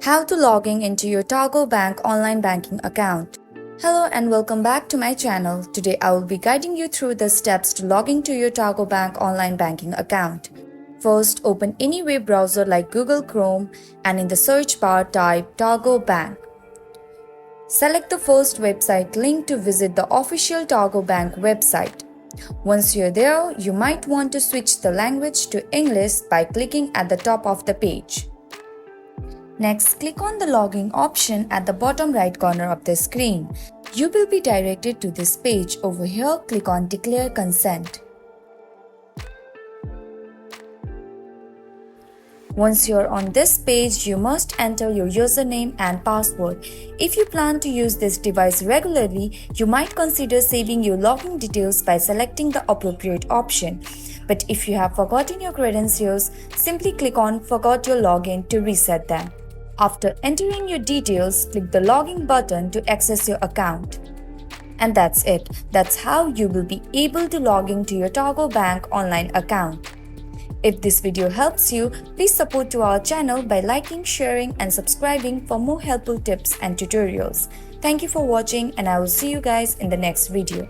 How to logging into your Targo Bank online banking account. Hello and welcome back to my channel. Today I will be guiding you through the steps to logging to your Targo Bank online banking account. First, open any web browser like Google Chrome and in the search bar type Targo Bank. Select the first website link to visit the official Targo Bank website. Once you're there, you might want to switch the language to English by clicking at the top of the page. Next, click on the login option at the bottom right corner of the screen. You will be directed to this page. Over here, click on Declare Consent. Once you're on this page, you must enter your username and password. If you plan to use this device regularly, you might consider saving your login details by selecting the appropriate option. But if you have forgotten your credentials, simply click on Forgot your login to reset them. After entering your details, click the login button to access your account. And that's it. That's how you will be able to log into your Targo Bank online account. If this video helps you, please support to our channel by liking, sharing and subscribing for more helpful tips and tutorials. Thank you for watching and I will see you guys in the next video.